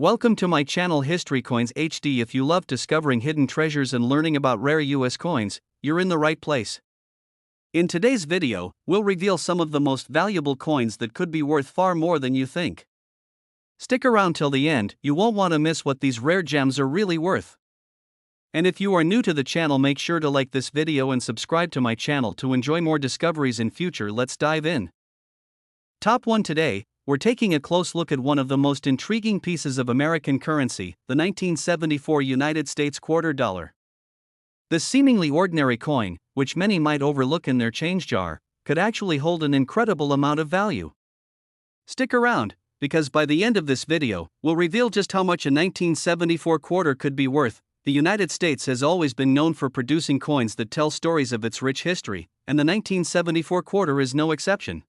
Welcome to my channel History Coins HD. If you love discovering hidden treasures and learning about rare US coins, you're in the right place. In today's video, we'll reveal some of the most valuable coins that could be worth far more than you think. Stick around till the end, you won't want to miss what these rare gems are really worth. And if you are new to the channel, make sure to like this video and subscribe to my channel to enjoy more discoveries in future. Let's dive in. Top 1 today. We're taking a close look at one of the most intriguing pieces of American currency, the 1974 United States quarter dollar. This seemingly ordinary coin, which many might overlook in their change jar, could actually hold an incredible amount of value. Stick around, because by the end of this video, we'll reveal just how much a 1974 quarter could be worth. The United States has always been known for producing coins that tell stories of its rich history, and the 1974 quarter is no exception.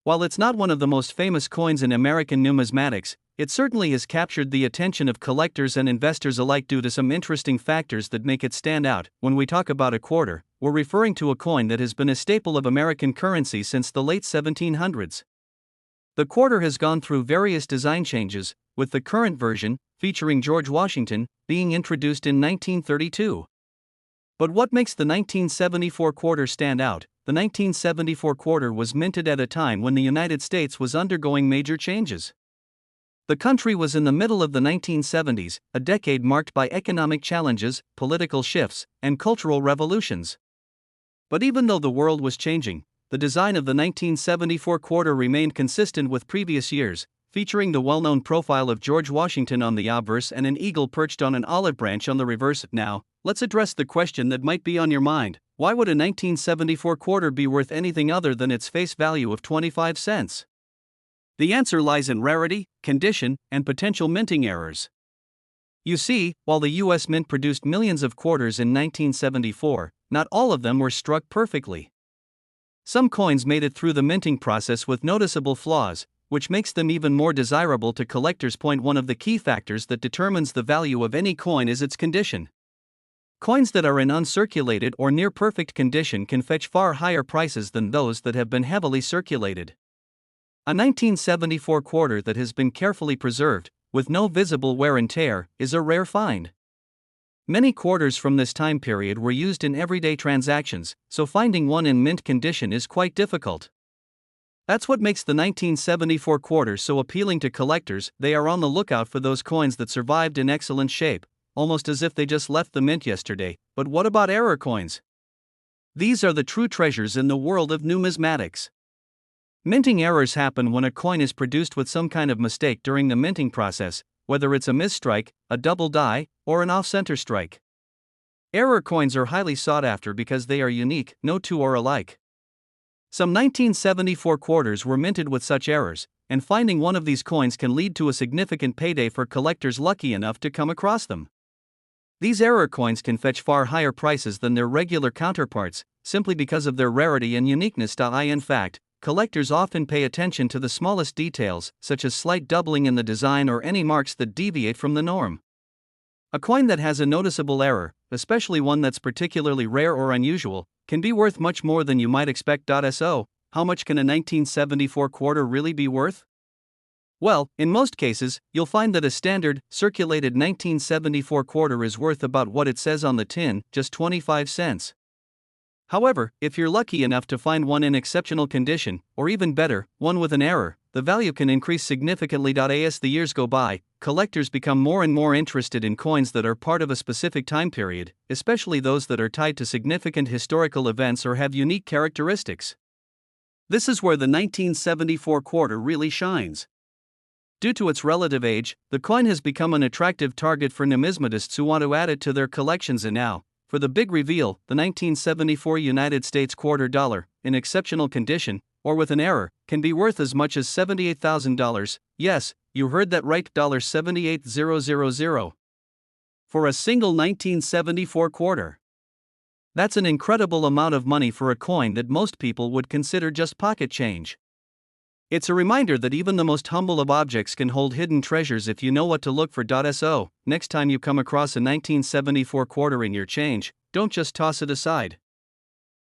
While it's not one of the most famous coins in American numismatics, it certainly has captured the attention of collectors and investors alike due to some interesting factors that make it stand out. When we talk about a quarter, we're referring to a coin that has been a staple of American currency since the late 1700s. The quarter has gone through various design changes, with the current version, featuring George Washington, being introduced in 1932. But what makes the 1974 quarter stand out? The 1974 quarter was minted at a time when the United States was undergoing major changes. The country was in the middle of the 1970s, a decade marked by economic challenges, political shifts, and cultural revolutions. But even though the world was changing, the design of the 1974 quarter remained consistent with previous years, featuring the well-known profile of George Washington on the obverse and an eagle perched on an olive branch on the reverse. Now, let's address the question that might be on your mind. Why would a 1974 quarter be worth anything other than its face value of 25 cents? The answer lies in rarity, condition, and potential minting errors. You see, while the US Mint produced millions of quarters in 1974, not all of them were struck perfectly. Some coins made it through the minting process with noticeable flaws, which makes them even more desirable to collectors. One of the key factors that determines the value of any coin is its condition. Coins that are in uncirculated or near perfect condition can fetch far higher prices than those that have been heavily circulated. A 1974 quarter that has been carefully preserved, with no visible wear and tear, is a rare find. Many quarters from this time period were used in everyday transactions, so finding one in mint condition is quite difficult. That's what makes the 1974 quarter so appealing to collectors. They are on the lookout for those coins that survived in excellent shape, almost as if they just left the mint yesterday. But what about error coins? These are the true treasures in the world of numismatics. Minting errors happen when a coin is produced with some kind of mistake during the minting process, whether it's a misstrike, a double die, or an off-center strike. Error coins are highly sought after because they are unique, no two are alike. Some 1974 quarters were minted with such errors, and finding one of these coins can lead to a significant payday for collectors lucky enough to come across them. These error coins can fetch far higher prices than their regular counterparts, simply because of their rarity and uniqueness. In fact, collectors often pay attention to the smallest details, such as slight doubling in the design or any marks that deviate from the norm. A coin that has a noticeable error, especially one that's particularly rare or unusual, can be worth much more than you might expect. So, how much can a 1974 quarter really be worth? Well, in most cases, you'll find that a standard, circulated 1974 quarter is worth about what it says on the tin, just 25 cents. However, if you're lucky enough to find one in exceptional condition, or even better, one with an error, the value can increase significantly. As the years go by, collectors become more and more interested in coins that are part of a specific time period, especially those that are tied to significant historical events or have unique characteristics. This is where the 1974 quarter really shines. Due to its relative age, the coin has become an attractive target for numismatists who want to add it to their collections. And now, for the big reveal, the 1974 United States quarter dollar, in exceptional condition, or with an error, can be worth as much as $78,000. Yes, you heard that right, $78,000. For a single 1974 quarter. That's an incredible amount of money for a coin that most people would consider just pocket change. It's a reminder that even the most humble of objects can hold hidden treasures if you know what to look for. So, next time you come across a 1974 quarter in your change, don't just toss it aside.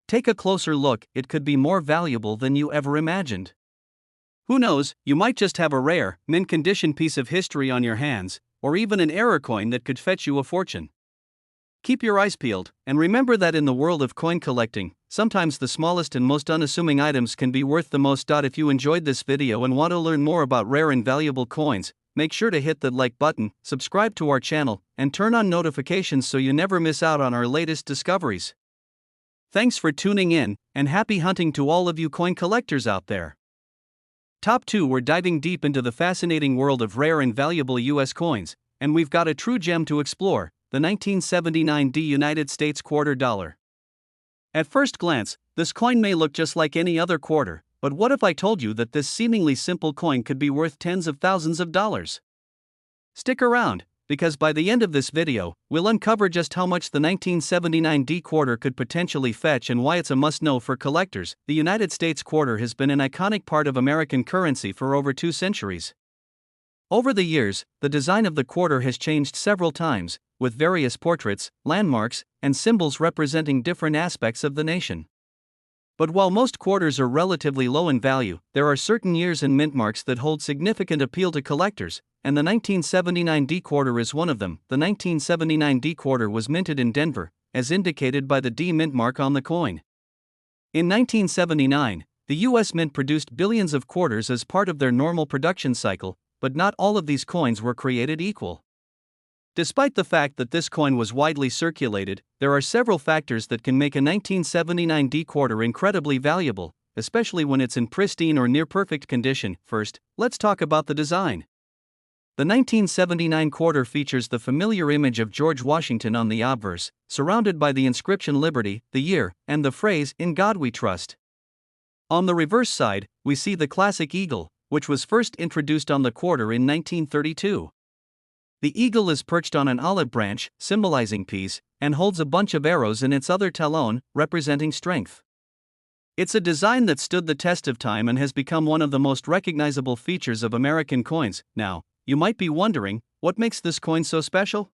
Take a closer look, it could be more valuable than you ever imagined. Who knows, you might just have a rare, mint condition piece of history on your hands, or even an error coin that could fetch you a fortune. Keep your eyes peeled, and remember that in the world of coin collecting, sometimes the smallest and most unassuming items can be worth the most. If you enjoyed this video and want to learn more about rare and valuable coins, make sure to hit the like button, subscribe to our channel, and turn on notifications so you never miss out on our latest discoveries. Thanks for tuning in, and happy hunting to all of you coin collectors out there. Top 2, we're diving deep into the fascinating world of rare and valuable US coins, and we've got a true gem to explore, the 1979 United States quarter dollar. At first glance, this coin may look just like any other quarter, but what if I told you that this seemingly simple coin could be worth tens of thousands of dollars? Stick around, because by the end of this video, we'll uncover just how much the 1979 quarter could potentially fetch and why it's a must-know for collectors. The United States quarter has been an iconic part of American currency for over 2 centuries. Over the years, the design of the quarter has changed several times, with various portraits, landmarks, and symbols representing different aspects of the nation. But while most quarters are relatively low in value, there are certain years and mint marks that hold significant appeal to collectors, and the 1979 quarter is one of them. The 1979 quarter was minted in Denver, as indicated by the D mint mark on the coin. In 1979, the U.S. Mint produced billions of quarters as part of their normal production cycle, but not all of these coins were created equal. Despite the fact that this coin was widely circulated, there are several factors that can make a 1979 quarter incredibly valuable, especially when it's in pristine or near-perfect condition. First, let's talk about the design. The 1979 quarter features the familiar image of George Washington on the obverse, surrounded by the inscription Liberty, the year, and the phrase, "In God We Trust." On the reverse side, we see the classic eagle, which was first introduced on the quarter in 1932. The eagle is perched on an olive branch, symbolizing peace, and holds a bunch of arrows in its other talon, representing strength. It's a design that stood the test of time and has become one of the most recognizable features of American coins. Now, you might be wondering, what makes this coin so special?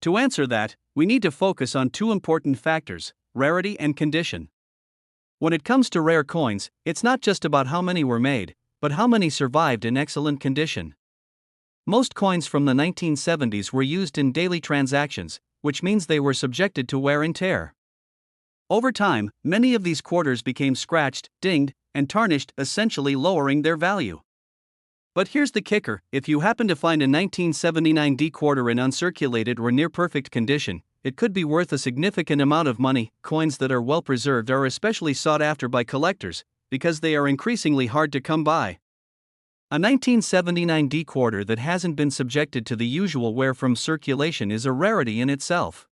To answer that, we need to focus on 2 important factors: rarity and condition. When it comes to rare coins, it's not just about how many were made, but how many survived in excellent condition. Most coins from the 1970s were used in daily transactions, which means they were subjected to wear and tear. Over time, many of these quarters became scratched, dinged, and tarnished, essentially lowering their value. But here's the kicker: if you happen to find a 1979 quarter in uncirculated or near-perfect condition, it could be worth a significant amount of money. Coins that are well preserved are especially sought after by collectors, because they are increasingly hard to come by. A 1979 quarter that hasn't been subjected to the usual wear from circulation is a rarity in itself.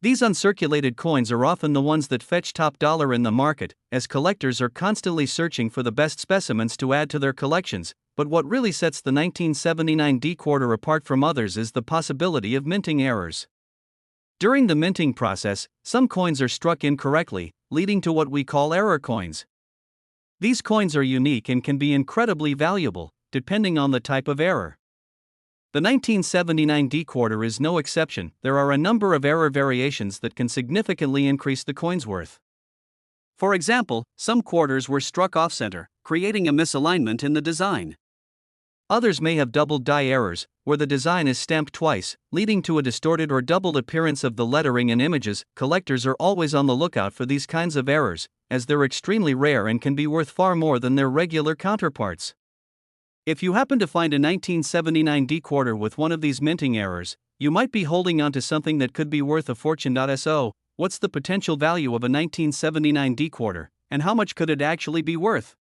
These uncirculated coins are often the ones that fetch top dollar in the market, as collectors are constantly searching for the best specimens to add to their collections. But what really sets the 1979 quarter apart from others is the possibility of minting errors. During the minting process, some coins are struck incorrectly, leading to what we call error coins. These coins are unique and can be incredibly valuable, depending on the type of error. The 1979 quarter is no exception. There are a number of error variations that can significantly increase the coin's worth. For example, some quarters were struck off-center, creating a misalignment in the design. Others may have double die errors, where the design is stamped twice, leading to a distorted or doubled appearance of the lettering and images. Collectors are always on the lookout for these kinds of errors, as they're extremely rare and can be worth far more than their regular counterparts. If you happen to find a 1979 quarter with one of these minting errors, you might be holding on to something that could be worth a fortune. So, what's the potential value of a 1979 quarter, and how much could it actually be worth?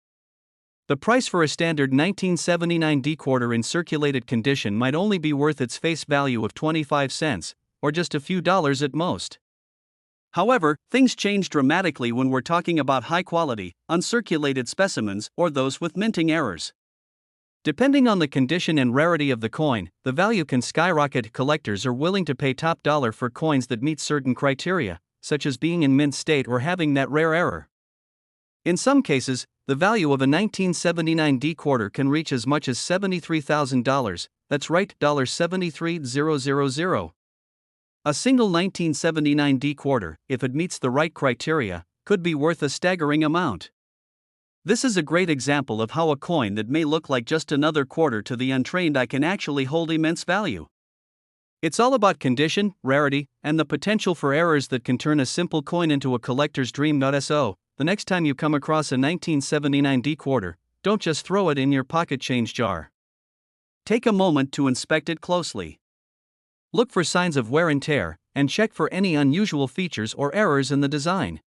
The price for a standard 1979 quarter in circulated condition might only be worth its face value of 25 cents, or just a few dollars at most. However, things change dramatically when we're talking about high-quality, uncirculated specimens or those with minting errors. Depending on the condition and rarity of the coin, the value can skyrocket. Collectors are willing to pay top dollar for coins that meet certain criteria, such as being in mint state or having that rare error. In some cases, the value of a 1979 quarter can reach as much as $73,000, that's right, $73,000. A single 1979 quarter, if it meets the right criteria, could be worth a staggering amount. This is a great example of how a coin that may look like just another quarter to the untrained eye can actually hold immense value. It's all about condition, rarity, and the potential for errors that can turn a simple coin into a collector's dream. So, the next time you come across a 1979 D quarter, don't just throw it in your pocket change jar. Take a moment to inspect it closely. Look for signs of wear and tear, and check for any unusual features or errors in the design.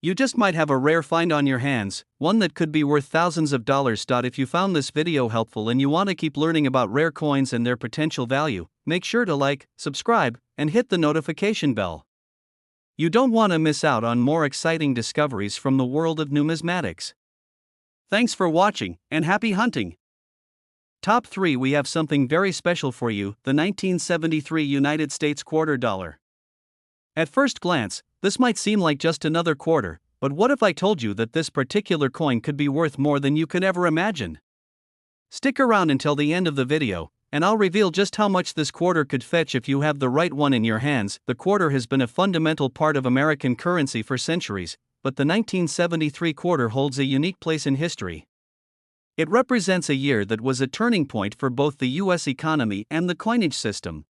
You just might have a rare find on your hands, one that could be worth thousands of dollars. If you found this video helpful and you want to keep learning about rare coins and their potential value, make sure to like, subscribe, and hit the notification bell. You don't want to miss out on more exciting discoveries from the world of numismatics. Thanks for watching, and happy hunting! Top 3. We have something very special for you, the 1973 United States quarter dollar. At first glance, this might seem like just another quarter, but what if I told you that this particular coin could be worth more than you could ever imagine? Stick around until the end of the video, and I'll reveal just how much this quarter could fetch if you have the right one in your hands. The quarter has been a fundamental part of American currency for centuries, but the 1973 quarter holds a unique place in history. It represents a year that was a turning point for both the U.S. economy and the coinage system.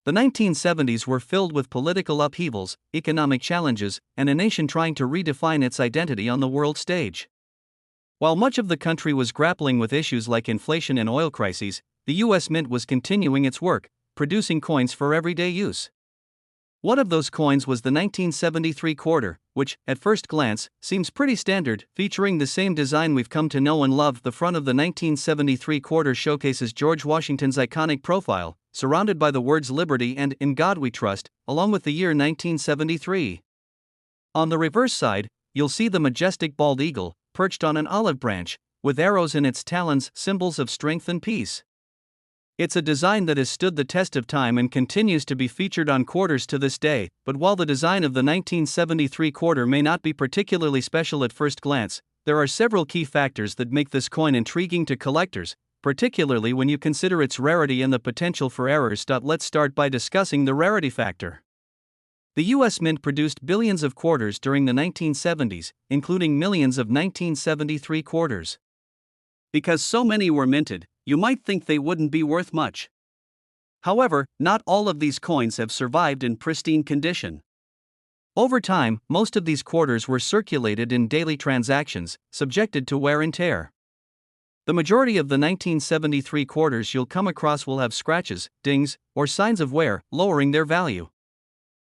The 1970s were filled with political upheavals, economic challenges, and a nation trying to redefine its identity on the world stage. While much of the country was grappling with issues like inflation and oil crises, the U.S. Mint was continuing its work, producing coins for everyday use. One of those coins was the 1973 quarter, which, at first glance, seems pretty standard, featuring the same design we've come to know and love. The front of the 1973 quarter showcases George Washington's iconic profile, surrounded by the words Liberty and In God We Trust, along with the year 1973. On the reverse side, you'll see the majestic bald eagle, perched on an olive branch, with arrows in its talons, symbols of strength and peace. It's a design that has stood the test of time and continues to be featured on quarters to this day. But while the design of the 1973 quarter may not be particularly special at first glance, there are several key factors that make this coin intriguing to collectors, particularly when you consider its rarity and the potential for errors. Let's start by discussing the rarity factor. The U.S. Mint produced billions of quarters during the 1970s, including millions of 1973 quarters. Because so many were minted, you might think they wouldn't be worth much. However, not all of these coins have survived in pristine condition. Over time, most of these quarters were circulated in daily transactions, subjected to wear and tear. The majority of the 1973 quarters you'll come across will have scratches, dings, or signs of wear, lowering their value.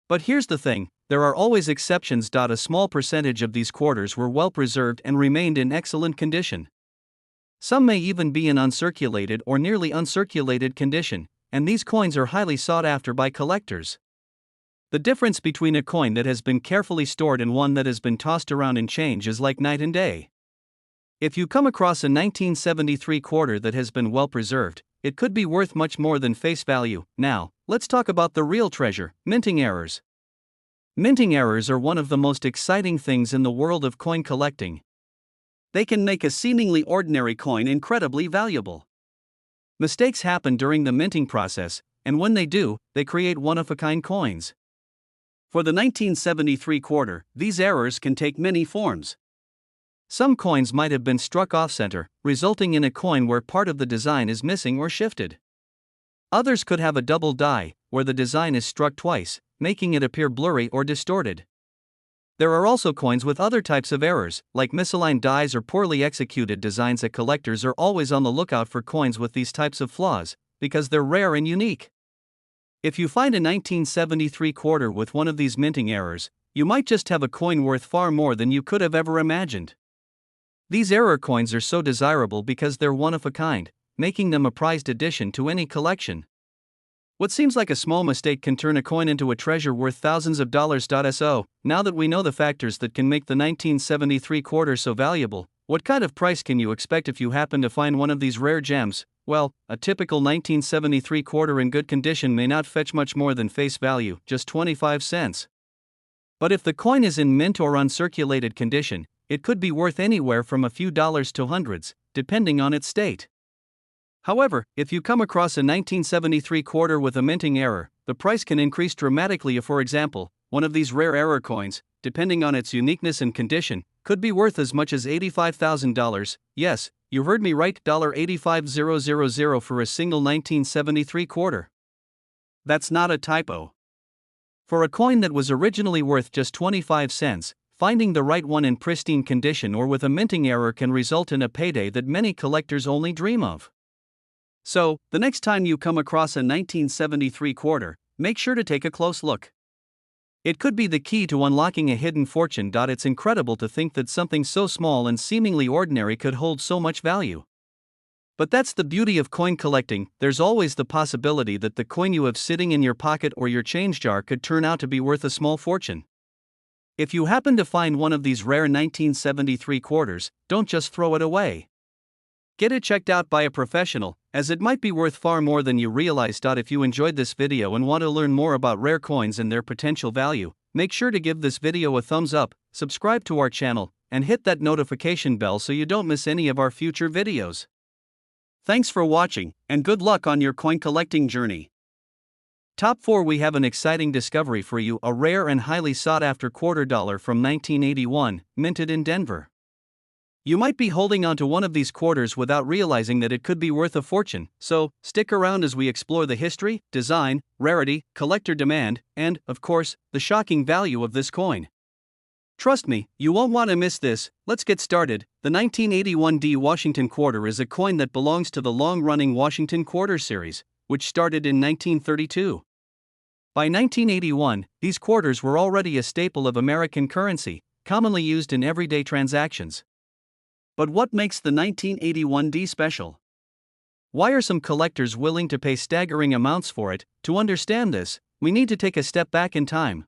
But here's the thing, there are always exceptions. A small percentage of these quarters were well preserved and remained in excellent condition. Some may even be in uncirculated or nearly uncirculated condition, and these coins are highly sought after by collectors. The difference between a coin that has been carefully stored and one that has been tossed around in change is like night and day. If you come across a 1973 quarter that has been well preserved, it could be worth much more than face value. Now, let's talk about the real treasure, minting errors. Minting errors are one of the most exciting things in the world of coin collecting. They can make a seemingly ordinary coin incredibly valuable. Mistakes happen during the minting process, and when they do, they create one-of-a-kind coins. For the 1973 quarter, these errors can take many forms. Some coins might have been struck off-center, resulting in a coin where part of the design is missing or shifted. Others could have a double die, where the design is struck twice, making it appear blurry or distorted. There are also coins with other types of errors, like misaligned dies or poorly executed designs. That collectors are always on the lookout for coins with these types of flaws, because they're rare and unique. If you find a 1973 quarter with one of these minting errors, you might just have a coin worth far more than you could have ever imagined. These error coins are so desirable because they're one of a kind, making them a prized addition to any collection. What seems like a small mistake can turn a coin into a treasure worth thousands of dollars. So, now that we know the factors that can make the 1973 quarter so valuable, what kind of price can you expect if you happen to find one of these rare gems? Well, a typical 1973 quarter in good condition may not fetch much more than face value, just 25 cents. But if the coin is in mint or uncirculated condition, it could be worth anywhere from a few dollars to hundreds, depending on its state. However, if you come across a 1973 quarter with a minting error, the price can increase dramatically. For example, one of these rare error coins, depending on its uniqueness and condition, could be worth as much as $85,000. Yes, you heard me right, $85,000 for a single 1973 quarter. That's not a typo. For a coin that was originally worth just 25 cents, finding the right one in pristine condition or with a minting error can result in a payday that many collectors only dream of. So, the next time you come across a 1973 quarter, make sure to take a close look. It could be the key to unlocking a hidden fortune. It's incredible to think that something so small and seemingly ordinary could hold so much value. But that's the beauty of coin collecting, there's always the possibility that the coin you have sitting in your pocket or your change jar could turn out to be worth a small fortune. If you happen to find one of these rare 1973 quarters, don't just throw it away. Get it checked out by a professional, as it might be worth far more than you realize. If you enjoyed this video and want to learn more about rare coins and their potential value, make sure to give this video a thumbs up, subscribe to our channel, and hit that notification bell so you don't miss any of our future videos. Thanks for watching, and good luck on your coin collecting journey. Top 4. We have an exciting discovery for you, a rare and highly sought after $quarter from 1981, minted in Denver. You might be holding onto one of these quarters without realizing that it could be worth a fortune, so stick around as we explore the history, design, rarity, collector demand, and, of course, the shocking value of this coin. Trust me, you won't want to miss this. Let's get started. The 1981 D Washington quarter is a coin that belongs to the long-running Washington quarter series, which started in 1932. By 1981, these quarters were already a staple of American currency, commonly used in everyday transactions. But what makes the 1981 D special? Why are some collectors willing to pay staggering amounts for it? To understand this, we need to take a step back in time.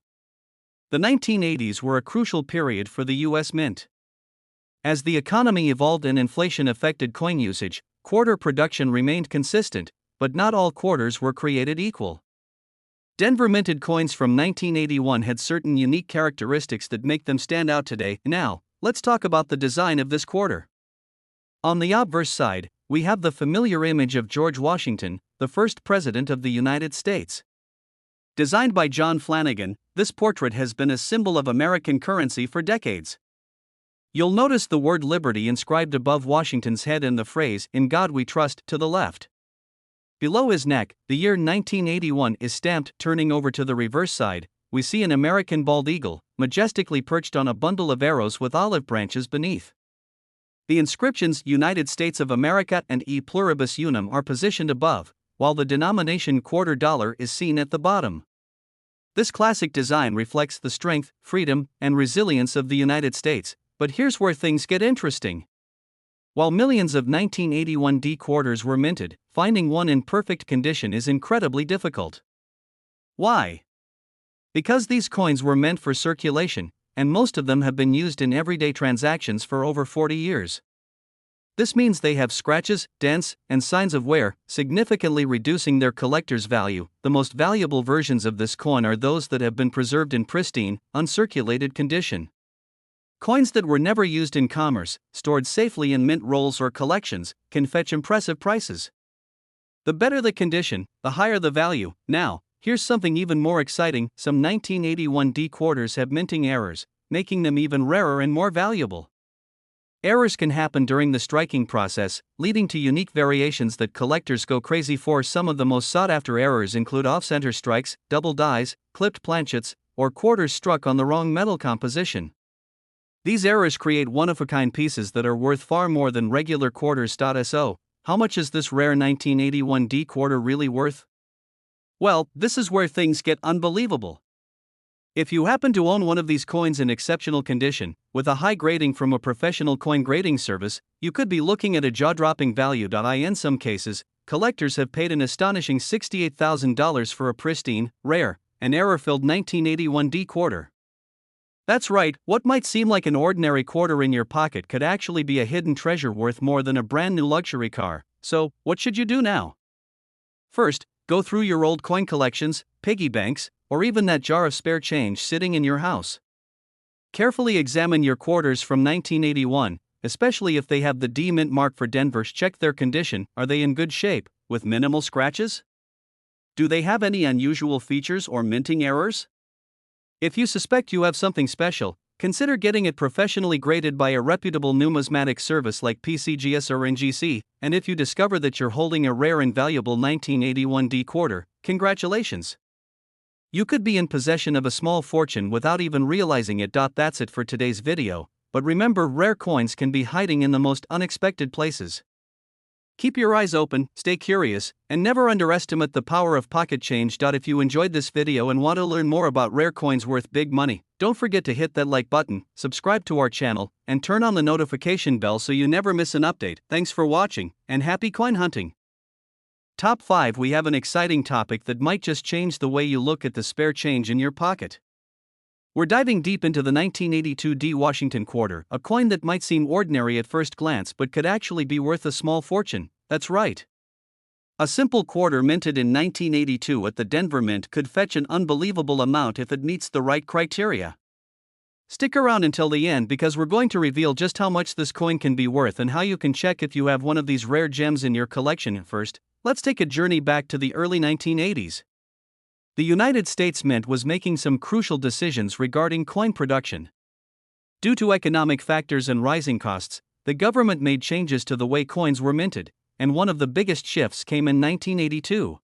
The 1980s were a crucial period for the U.S. Mint. As the economy evolved and inflation affected coin usage, quarter production remained consistent, but not all quarters were created equal. Denver minted coins from 1981 had certain unique characteristics that make them stand out today. Now, let's talk about the design of this quarter. On the obverse side, we have the familiar image of George Washington, the first president of the United States. Designed by John Flanagan, this portrait has been a symbol of American currency for decades. You'll notice the word liberty inscribed above Washington's head and the phrase, "In God We Trust," to the left. Below his neck, the year 1981 is stamped. Turning over to the reverse side, we see an American bald eagle, majestically perched on a bundle of arrows with olive branches beneath. The inscriptions United States of America and E Pluribus Unum are positioned above, while the denomination $quarter is seen at the bottom. This classic design reflects the strength, freedom, and resilience of the United States, but here's where things get interesting. While millions of 1981 D quarters were minted, finding one in perfect condition is incredibly difficult. Why? Because these coins were meant for circulation, and most of them have been used in everyday transactions for over 40 years. This means they have scratches, dents, and signs of wear, significantly reducing their collector's value. The most valuable versions of this coin are those that have been preserved in pristine, uncirculated condition. Coins that were never used in commerce, stored safely in mint rolls or collections, can fetch impressive prices. The better the condition, the higher the value. Now, here's something even more exciting: some 1981 D quarters have minting errors, making them even rarer and more valuable. Errors can happen during the striking process, leading to unique variations that collectors go crazy for. Some of the most sought-after errors include off-center strikes, double dies, clipped planchets, or quarters struck on the wrong metal composition. These errors create one-of-a-kind pieces that are worth far more than regular quarters. So, how much is this rare 1981 D quarter really worth? Well, this is where things get unbelievable. If you happen to own one of these coins in exceptional condition, with a high grading from a professional coin grading service, you could be looking at a jaw-dropping value. In some cases, collectors have paid an astonishing $68,000 for a pristine, rare, and error-filled 1981 D quarter. That's right, what might seem like an ordinary quarter in your pocket could actually be a hidden treasure worth more than a brand new luxury car. So, what should you do now? First, go through your old coin collections, piggy banks, or even that jar of spare change sitting in your house. Carefully examine your quarters from 1981, especially if they have the D mint mark for Denver. Check their condition. Are they in good shape, with minimal scratches? Do they have any unusual features or minting errors? If you suspect you have something special, consider getting it professionally graded by a reputable numismatic service like PCGS or NGC, and if you discover that you're holding a rare and valuable 1981 D quarter, congratulations! You could be in possession of a small fortune without even realizing it. That's it for today's video, but remember, rare coins can be hiding in the most unexpected places. Keep your eyes open, stay curious, and never underestimate the power of pocket change. If you enjoyed this video and want to learn more about rare coins worth big money, don't forget to hit that like button, subscribe to our channel, and turn on the notification bell so you never miss an update. Thanks for watching, and happy coin hunting! Top 5. We have an exciting topic that might just change the way you look at the spare change in your pocket. We're diving deep into the 1982 D Washington quarter, a coin that might seem ordinary at first glance but could actually be worth a small fortune. That's right. A simple quarter minted in 1982 at the Denver Mint could fetch an unbelievable amount if it meets the right criteria. Stick around until the end because we're going to reveal just how much this coin can be worth and how you can check if you have one of these rare gems in your collection. First, let's take a journey back to the early 1980s. The United States Mint was making some crucial decisions regarding coin production. Due to economic factors and rising costs, the government made changes to the way coins were minted, and one of the biggest shifts came in 1982.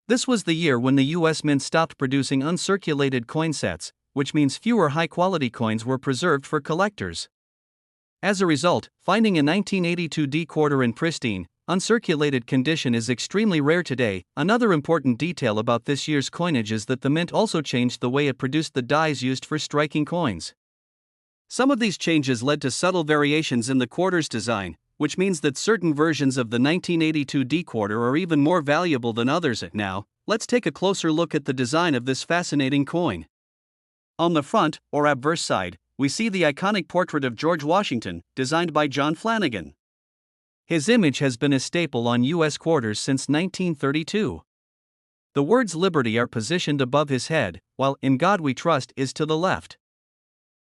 This was the year when the U.S. Mint stopped producing uncirculated coin sets, which means fewer high-quality coins were preserved for collectors. As a result, finding a 1982 D quarter in pristine, uncirculated condition is extremely rare today. Another important detail about this year's coinage is that the mint also changed the way it produced the dies used for striking coins. Some of these changes led to subtle variations in the quarter's design, which means that certain versions of the 1982 D quarter are even more valuable than others. Now, let's take a closer look at the design of this fascinating coin. On the front, or obverse side, we see the iconic portrait of George Washington, designed by John Flanagan. His image has been a staple on U.S. quarters since 1932. The words Liberty are positioned above his head, while In God We Trust is to the left.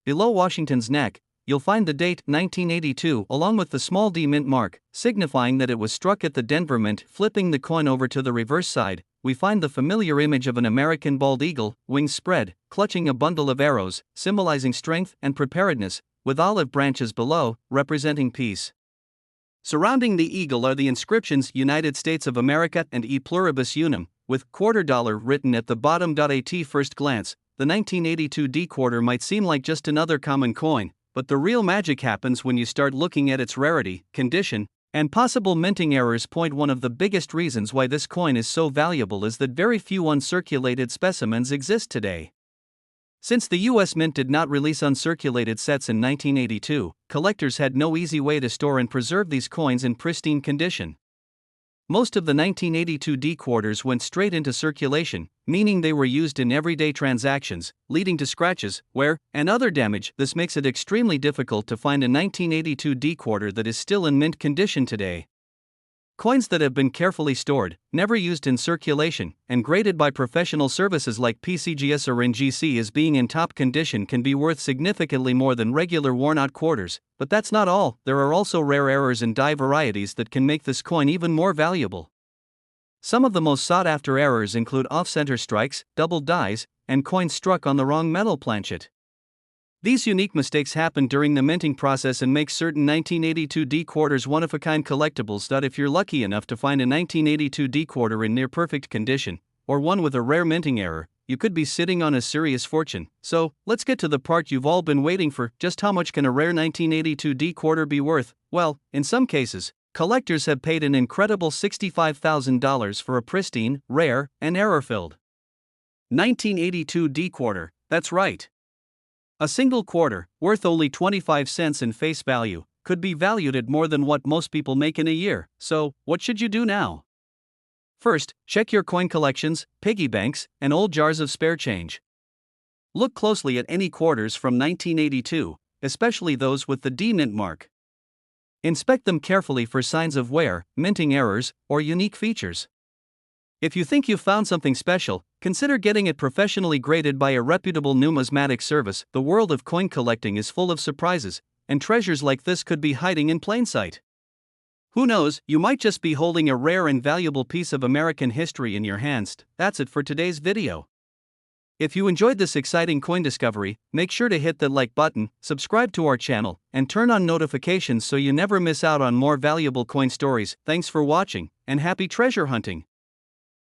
Below Washington's neck, you'll find the date 1982 along with the small D mint mark, signifying that it was struck at the Denver Mint. Flipping the coin over to the reverse side, we find the familiar image of an American bald eagle, wings spread, clutching a bundle of arrows, symbolizing strength and preparedness, with olive branches below, representing peace. Surrounding the eagle are the inscriptions United States of America and E Pluribus Unum, with $quarter written at the bottom. At first glance, the 1982 D quarter might seem like just another common coin, but the real magic happens when you start looking at its rarity, condition, and possible minting errors. One of the biggest reasons why this coin is so valuable is that very few uncirculated specimens exist today. Since the U.S. Mint did not release uncirculated sets in 1982, collectors had no easy way to store and preserve these coins in pristine condition. Most of the 1982 D quarters went straight into circulation, meaning they were used in everyday transactions, leading to scratches, wear, and other damage. This makes it extremely difficult to find a 1982 D quarter that is still in mint condition today. Coins that have been carefully stored, never used in circulation, and graded by professional services like PCGS or NGC as being in top condition can be worth significantly more than regular worn-out quarters. But that's not all. There are also rare errors and die varieties that can make this coin even more valuable. Some of the most sought-after errors include off-center strikes, double dies, and coins struck on the wrong metal planchet. These unique mistakes happen during the minting process and make certain 1982 D quarters one-of-a-kind collectibles. If you're lucky enough to find a 1982 D quarter in near-perfect condition, or one with a rare minting error, you could be sitting on a serious fortune. So, let's get to the part you've all been waiting for. Just how much can a rare 1982 D quarter be worth? Well, in some cases, collectors have paid an incredible $65,000 for a pristine, rare, and error-filled 1982 D quarter. That's right. A single quarter, worth only 25 cents in face value, could be valued at more than what most people make in a year. So, what should you do now? First, check your coin collections, piggy banks, and old jars of spare change. Look closely at any quarters from 1982, especially those with the D mint mark. Inspect them carefully for signs of wear, minting errors, or unique features. If you think you've found something special, consider getting it professionally graded by a reputable numismatic service. The world of coin collecting is full of surprises, and treasures like this could be hiding in plain sight. Who knows, you might just be holding a rare and valuable piece of American history in your hands. That's it for today's video. If you enjoyed this exciting coin discovery, make sure to hit the like button, subscribe to our channel, and turn on notifications so you never miss out on more valuable coin stories. Thanks for watching, and happy treasure hunting!